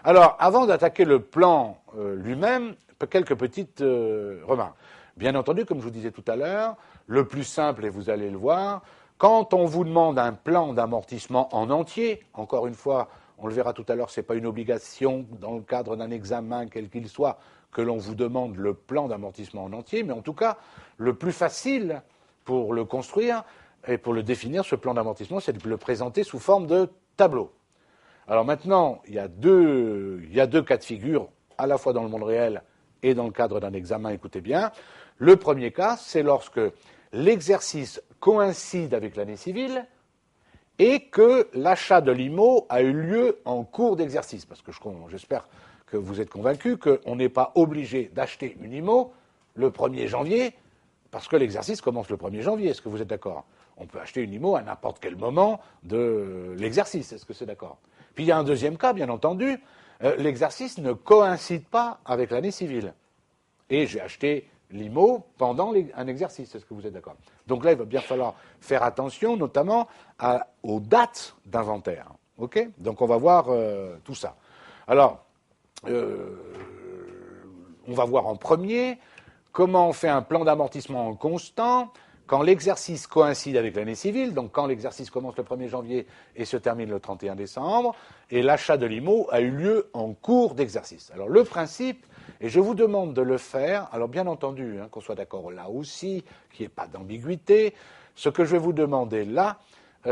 Alors, avant d'attaquer le plan lui-même, quelques petites remarques. Bien entendu, comme je vous disais tout à l'heure, le plus simple, et vous allez le voir, quand on vous demande un plan d'amortissement en entier, encore une fois, on le verra tout à l'heure, ce n'est pas une obligation dans le cadre d'un examen quel qu'il soit que l'on vous demande le plan d'amortissement en entier, mais en tout cas, le plus facile pour le construire et pour le définir, ce plan d'amortissement, c'est de le présenter sous forme de tableau. Alors maintenant, il y a deux cas de figure, à la fois dans le monde réel et dans le cadre d'un examen, écoutez bien. Le premier cas, c'est lorsque l'exercice coïncide avec l'année civile et que l'achat de l'IMO a eu lieu en cours d'exercice. Parce que j'espère que vous êtes convaincus qu'on n'est pas obligé d'acheter une IMO le 1er janvier parce que l'exercice commence le 1er janvier. Est-ce que vous êtes d'accord? On peut acheter une IMO à n'importe quel moment de l'exercice. Est-ce que c'est d'accord? Puis il y a un deuxième cas, bien entendu. L'exercice ne coïncide pas avec l'année civile. Et j'ai acheté l'IMO pendant un exercice. Est-ce que vous êtes d'accord? Donc là, il va bien falloir faire attention, notamment aux dates d'inventaire. Okay? Donc on va voir tout ça. Alors, on va voir en premier comment on fait un plan d'amortissement en constant quand l'exercice coïncide avec l'année civile, donc quand l'exercice commence le 1er janvier et se termine le 31 décembre, et l'achat de l'IMO a eu lieu en cours d'exercice. Alors le principe, et je vous demande de le faire, alors bien entendu, qu'on soit d'accord là aussi, qu'il n'y ait pas d'ambiguïté, ce que je vais vous demander là,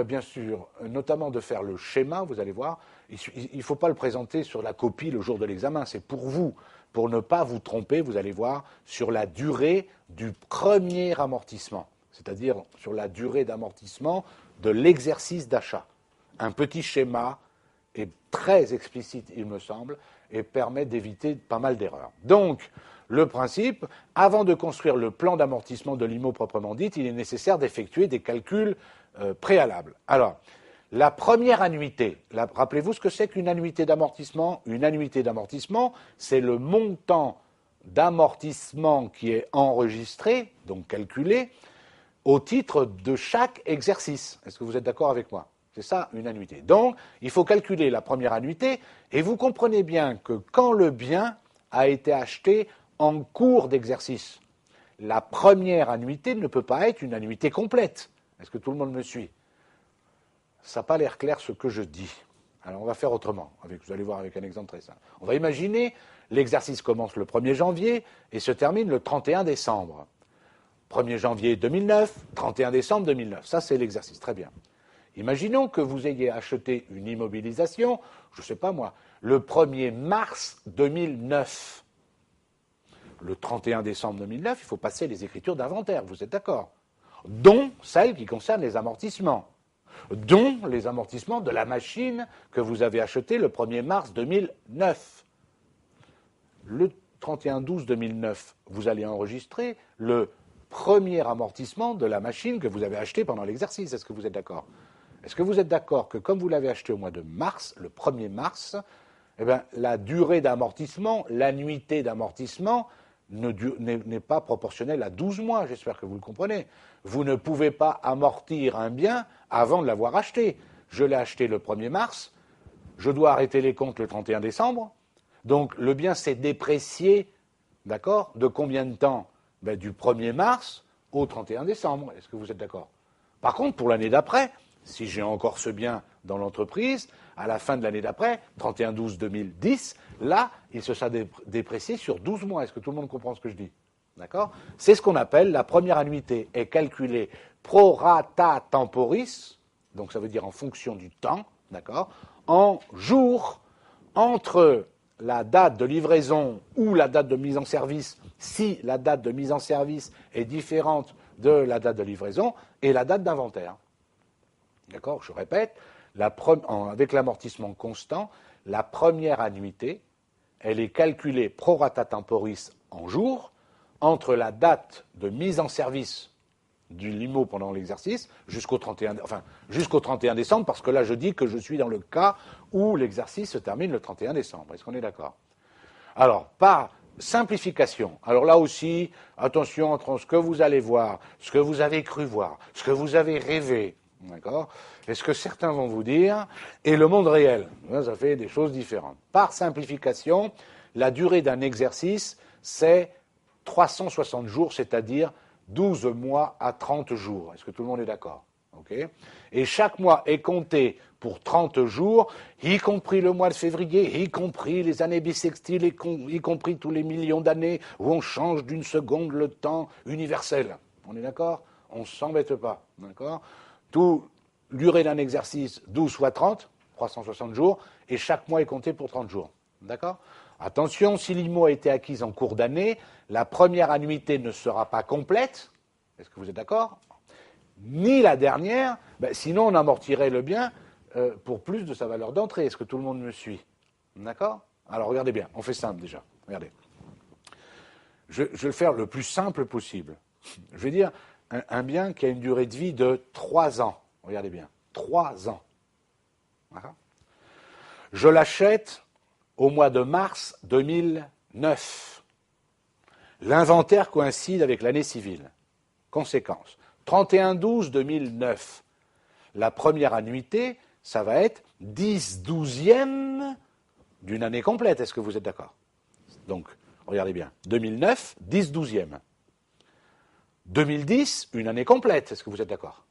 bien sûr, notamment de faire le schéma, vous allez voir, il ne faut pas le présenter sur la copie le jour de l'examen, c'est pour vous, pour ne pas vous tromper, vous allez voir, sur la durée du premier amortissement, c'est-à-dire sur la durée d'amortissement de l'exercice d'achat. Un petit schéma est très explicite, il me semble, et permet d'éviter pas mal d'erreurs. Donc, le principe, avant de construire le plan d'amortissement de l'IMO proprement dit, il est nécessaire d'effectuer des calculs préalables. Alors, la première annuité, rappelez-vous ce que c'est qu'une annuité d'amortissement? Une annuité d'amortissement, c'est le montant d'amortissement qui est enregistré, donc calculé, au titre de chaque exercice. Est-ce que vous êtes d'accord avec moi? C'est ça, une annuité. Donc, il faut calculer la première annuité, et vous comprenez bien que quand le bien a été acheté en cours d'exercice, la première annuité ne peut pas être une annuité complète. Est-ce que tout le monde me suit? Ça n'a pas l'air clair ce que je dis. Alors, on va faire autrement. Vous allez voir avec un exemple très simple. On va imaginer, l'exercice commence le 1er janvier et se termine le 31 décembre. 1er janvier 2009, 31 décembre 2009. Ça, c'est l'exercice. Très bien. Imaginons que vous ayez acheté une immobilisation, je ne sais pas moi, le 1er mars 2009. Le 31 décembre 2009, il faut passer les écritures d'inventaire, vous êtes d'accord? Dont celles qui concernent les amortissements. Dont les amortissements de la machine que vous avez achetée le 1er mars 2009. Le 31-12-2009, vous allez enregistrer le premier amortissement de la machine que vous avez achetée pendant l'exercice. Est-ce que vous êtes d'accord? Est-ce que vous êtes d'accord que comme vous l'avez acheté au mois de mars, le 1er mars, eh bien, la durée d'amortissement, l'annuité d'amortissement n'est pas proportionnelle à 12 mois, j'espère que vous le comprenez. Vous ne pouvez pas amortir un bien avant de l'avoir acheté. Je l'ai acheté le 1er mars, je dois arrêter les comptes le 31 décembre, donc le bien s'est déprécié, d'accord, de combien de temps? Ben, du 1er mars au 31 décembre, est-ce que vous êtes d'accord? Par contre, pour l'année d'après, si j'ai encore ce bien dans l'entreprise, à la fin de l'année d'après, 31-12-2010, là, il se sera déprécié sur 12 mois. Est-ce que tout le monde comprend ce que je dis? D'accord? C'est ce qu'on appelle la première annuité, est calculée pro rata temporis, donc ça veut dire en fonction du temps, d'accord, en jours entre la date de livraison ou la date de mise en service, si la date de mise en service est différente de la date de livraison, et la date d'inventaire. D'accord? Je répète, avec l'amortissement constant, la première annuité, elle est calculée pro rata temporis en jours, entre la date de mise en service du limo pendant l'exercice jusqu'au 31 décembre, parce que là je dis que je suis dans le cas où l'exercice se termine le 31 décembre. Est-ce qu'on est d'accord? Alors, par simplification, alors là aussi, attention entre ce que vous allez voir, ce que vous avez cru voir, ce que vous avez rêvé, D'accord? Et ce que certains vont vous dire, et le monde réel, ça fait des choses différentes. Par simplification, la durée d'un exercice, c'est 360 jours, c'est-à-dire 12 mois à 30 jours. Est-ce que tout le monde est d'accord? Okay. Et chaque mois est compté pour 30 jours, y compris le mois de février, y compris les années bissextiles, y compris tous les millions d'années où on change d'une seconde le temps universel. On est d'accord? On ne s'embête pas. D'accord? Tout durée d'un exercice, 12 fois 30, 360 jours, et chaque mois est compté pour 30 jours. D'accord? Attention, si l'IMO a été acquise en cours d'année, la première annuité ne sera pas complète. Est-ce que vous êtes d'accord? Ni la dernière, sinon on amortirait le bien pour plus de sa valeur d'entrée. Est-ce que tout le monde me suit? D'accord? Alors regardez bien, on fait simple déjà. Regardez. Je vais le faire le plus simple possible. Je vais dire un bien qui a une durée de vie de 3 ans. Regardez bien, 3 ans. D'accord? Je l'achète au mois de mars 2009. L'inventaire coïncide avec l'année civile. Conséquence, 31/12/2009. La première annuité, ça va être 10/12e d'une année complète. Est-ce que vous êtes d'accord? Donc, regardez bien. 2009, 10/12e. 2010, une année complète. Est-ce que vous êtes d'accord?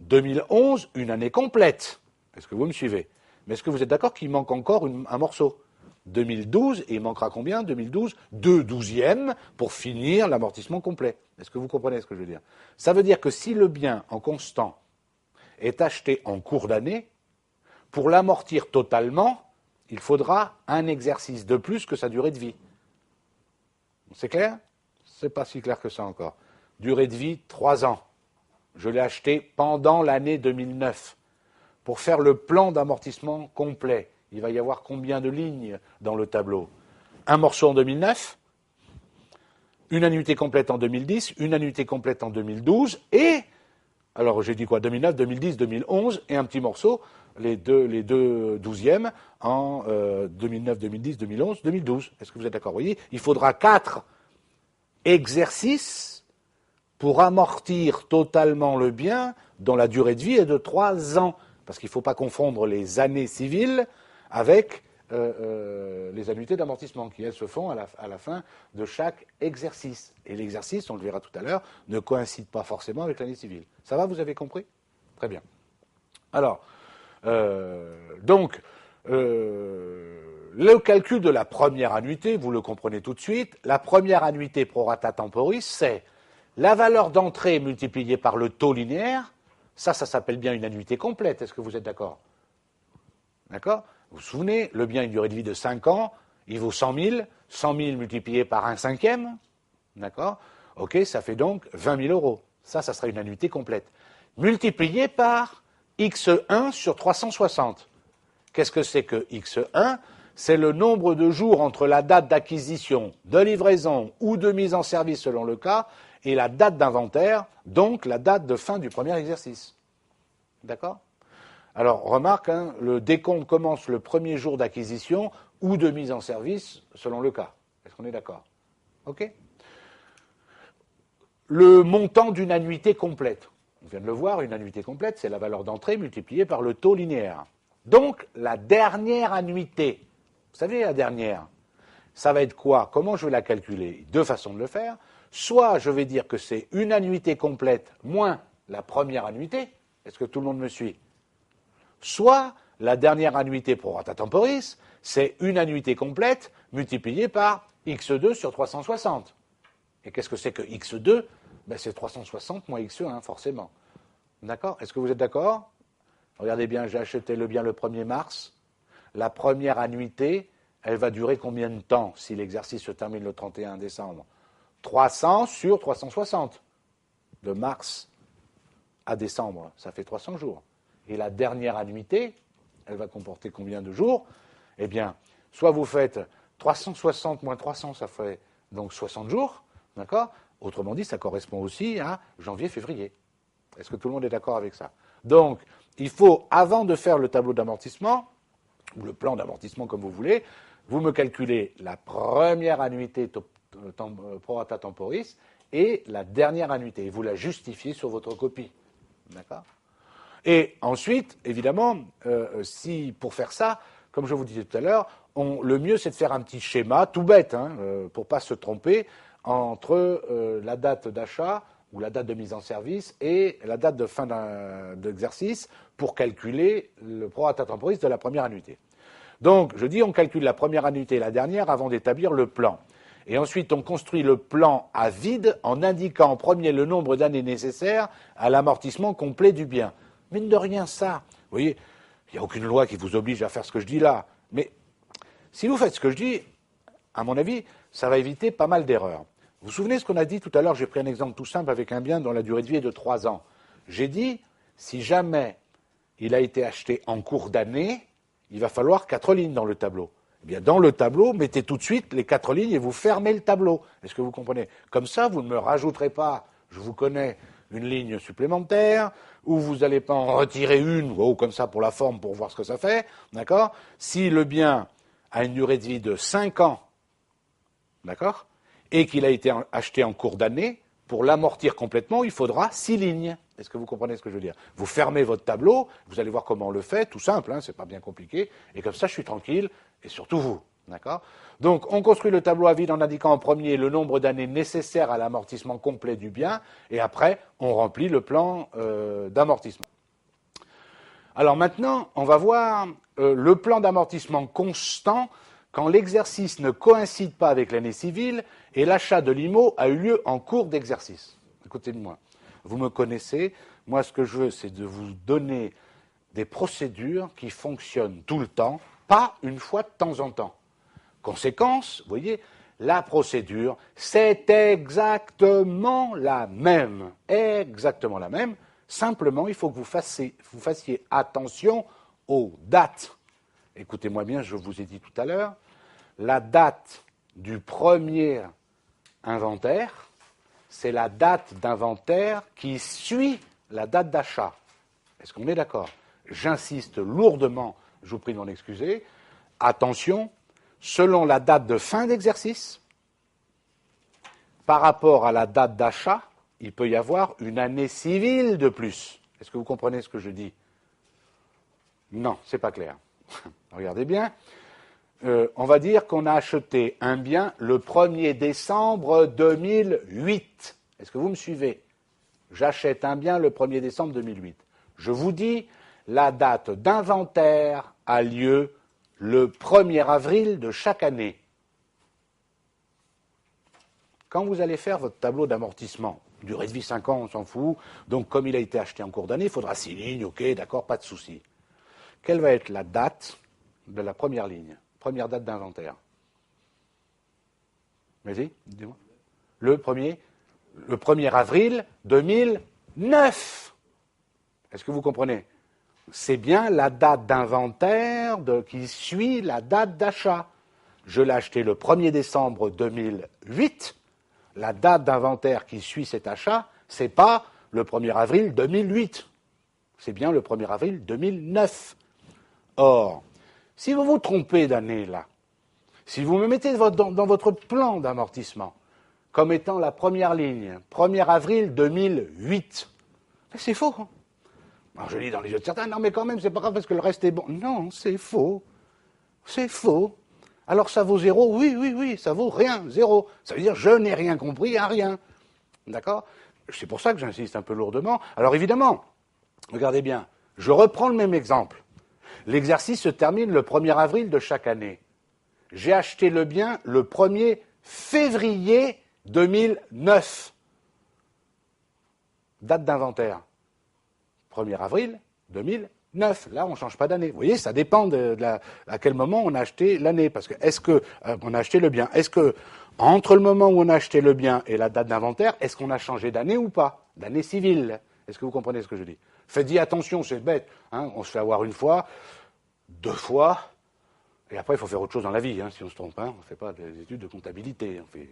2011, une année complète. Est-ce que vous me suivez? Mais est-ce que vous êtes d'accord qu'il manque encore un morceau? 2012, et il manquera combien? 2012, 2/12e pour finir l'amortissement complet. Est-ce que vous comprenez ce que je veux dire? Ça veut dire que si le bien en constant est acheté en cours d'année, pour l'amortir totalement, il faudra un exercice de plus que sa durée de vie. C'est clair? C'est pas si clair que ça encore. Durée de vie, 3 ans. Je l'ai acheté pendant l'année 2009. Pour faire le plan d'amortissement complet, il va y avoir combien de lignes dans le tableau? Un morceau en 2009, une annuité complète en 2010, une annuité complète en 2012, et, alors j'ai dit quoi, 2009, 2010, 2011, et un petit morceau, les deux 12e, en 2009, 2010, 2011, 2012. Est-ce que vous êtes d'accord? Vous voyez, il faudra 4 exercices pour amortir totalement le bien dont la durée de vie est de 3 ans. Parce qu'il ne faut pas confondre les années civiles avec les annuités d'amortissement qui, elles, se font à la fin de chaque exercice. Et l'exercice, on le verra tout à l'heure, ne coïncide pas forcément avec l'année civile. Ça va, vous avez compris? Très bien. Alors, le calcul de la première annuité, vous le comprenez tout de suite, la première annuité pro rata temporis, c'est la valeur d'entrée multipliée par le taux linéaire. Ça s'appelle bien une annuité complète. Est-ce que vous êtes d'accord? D'accord? Vous vous souvenez, le bien a une durée de vie de 5 ans, il vaut 100 000, 100 000 multiplié par 1/5. D'accord? Ok, ça fait donc 20 000 euros. Ça sera une annuité complète. Multiplié par x1 sur 360. Qu'est-ce que c'est que x1? C'est le nombre de jours entre la date d'acquisition, de livraison ou de mise en service selon le cas, et la date d'inventaire, donc la date de fin du premier exercice. D'accord? Alors, remarque, le décompte commence le premier jour d'acquisition ou de mise en service selon le cas. Est-ce qu'on est d'accord? OK? Le montant d'une annuité complète. On vient de le voir, une annuité complète, c'est la valeur d'entrée multipliée par le taux linéaire. Donc, la dernière annuité, vous savez, la dernière, ça va être quoi? Comment je vais la calculer? 2 façons de le faire. Soit je vais dire que c'est une annuité complète moins la première annuité. Est-ce que tout le monde me suit? Soit la dernière annuité pro rata temporis, c'est une annuité complète multipliée par x2 sur 360. Et qu'est-ce que c'est que x2? C'est 360 moins x1, forcément. D'accord? Est-ce que vous êtes d'accord? Regardez bien, j'ai acheté le bien le 1er mars. La première annuité, elle va durer combien de temps si l'exercice se termine le 31 décembre? 300 sur 360. De mars à décembre, ça fait 300 jours. Et la dernière annuité, elle va comporter combien de jours? Eh bien, soit vous faites 360 moins 300, ça fait donc 60 jours, d'accord? Autrement dit, ça correspond aussi à janvier-février. Est-ce que tout le monde est d'accord avec ça? Donc, il faut, avant de faire le tableau d'amortissement, ou le plan d'amortissement comme vous voulez, vous me calculez la première annuité pro rata temporis et la dernière annuité. Et vous la justifiez sur votre copie. D'accord? Et ensuite, évidemment, pour faire ça, comme je vous disais tout à l'heure, le mieux c'est de faire un petit schéma, tout bête, pour ne pas se tromper, entre la date d'achat ou la date de mise en service et la date de fin d'exercice pour calculer le prorata temporis de la première annuité. Donc, je dis, on calcule la première annuité et la dernière avant d'établir le plan. Et ensuite, on construit le plan à vide en indiquant en premier le nombre d'années nécessaires à l'amortissement complet du bien. Mine de rien, ça, vous voyez, il n'y a aucune loi qui vous oblige à faire ce que je dis là. Mais si vous faites ce que je dis, à mon avis, ça va éviter pas mal d'erreurs. Vous vous souvenez ce qu'on a dit tout à l'heure? J'ai pris un exemple tout simple avec un bien dont la durée de vie est de 3 ans. J'ai dit, si jamais il a été acheté en cours d'année, il va falloir 4 lignes dans le tableau. Eh bien, dans le tableau, mettez tout de suite les 4 lignes et vous fermez le tableau. Est-ce que vous comprenez? Comme ça, vous ne me rajouterez pas, je vous connais, une ligne supplémentaire, ou vous n'allez pas en retirer une, ou comme ça pour la forme, pour voir ce que ça fait, d'accord? Si le bien a une durée de vie de 5 ans, d'accord, et qu'il a été acheté en cours d'année, pour l'amortir complètement, il faudra 6 lignes. Est-ce que vous comprenez ce que je veux dire? Vous fermez votre tableau, vous allez voir comment on le fait, tout simple, c'est pas bien compliqué, et comme ça je suis tranquille, et surtout vous. D'accord? Donc, on construit le tableau à vide en indiquant en premier le nombre d'années nécessaires à l'amortissement complet du bien, et après, on remplit le plan d'amortissement. Alors maintenant, on va voir le plan d'amortissement constant quand l'exercice ne coïncide pas avec l'année civile et l'achat de l'IMO a eu lieu en cours d'exercice. Écoutez-moi, vous me connaissez, moi ce que je veux, c'est de vous donner des procédures qui fonctionnent tout le temps, pas une fois de temps en temps. Conséquence, vous voyez, la procédure, c'est exactement la même. Exactement la même. Simplement, il faut que vous fassiez attention aux dates. Écoutez-moi bien, je vous ai dit tout à l'heure, la date du premier inventaire, c'est la date d'inventaire qui suit la date d'achat. Est-ce qu'on est d'accord? J'insiste lourdement, je vous prie de m'en excuser. Attention, selon la date de fin d'exercice, par rapport à la date d'achat, il peut y avoir une année civile de plus. Est-ce que vous comprenez ce que je dis? Non, c'est pas clair. Regardez bien. On va dire qu'on a acheté un bien le 1er décembre 2008. Est-ce que vous me suivez? J'achète un bien le 1er décembre 2008. Je vous dis, la date d'inventaire a lieu le 1er avril de chaque année. Quand vous allez faire votre tableau d'amortissement, durée de vie 5 ans, on s'en fout, donc comme il a été acheté en cours d'année, il faudra 6 lignes, ok, d'accord, pas de souci. Quelle va être la date de la première ligne, première date d'inventaire? Vas-y, dis-moi. Le 1er avril 2009. Est-ce que vous comprenez? C'est bien la date d'inventaire qui suit la date d'achat. Je l'ai acheté le 1er décembre 2008. La date d'inventaire qui suit cet achat, ce n'est pas le 1er avril 2008. C'est bien le 1er avril 2009. Or, si vous vous trompez d'année là, si vous me mettez dans votre plan d'amortissement comme étant la première ligne, 1er avril 2008, c'est faux. Alors je lis dans les yeux de certains, non mais quand même, c'est pas grave parce que le reste est bon. Non, c'est faux. C'est faux. Alors ça vaut 0? Oui, ça vaut rien, 0. Ça veut dire je n'ai rien compris à rien. D'accord? C'est pour ça que j'insiste un peu lourdement. Alors évidemment, regardez bien, je reprends le même exemple. L'exercice se termine le 1er avril de chaque année. J'ai acheté le bien le 1er février 2009. Date d'inventaire. 1er avril 2009. Là, on ne change pas d'année. Vous voyez, ça dépend à quel moment on a acheté l'année. Parce que est-ce qu'on a acheté le bien? Est-ce que entre le moment où on a acheté le bien et la date d'inventaire, est-ce qu'on a changé d'année ou pas? D'année civile. Est-ce que vous comprenez ce que je dis? Faites-y attention, c'est bête. On se fait avoir une fois, 2 fois, et après il faut faire autre chose dans la vie. Si on se trompe, on ne fait pas des études de comptabilité. Il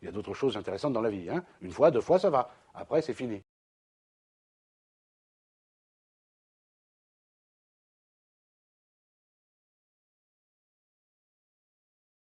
y a d'autres choses intéressantes dans la vie. Une fois, 2 fois, ça va. Après, c'est fini.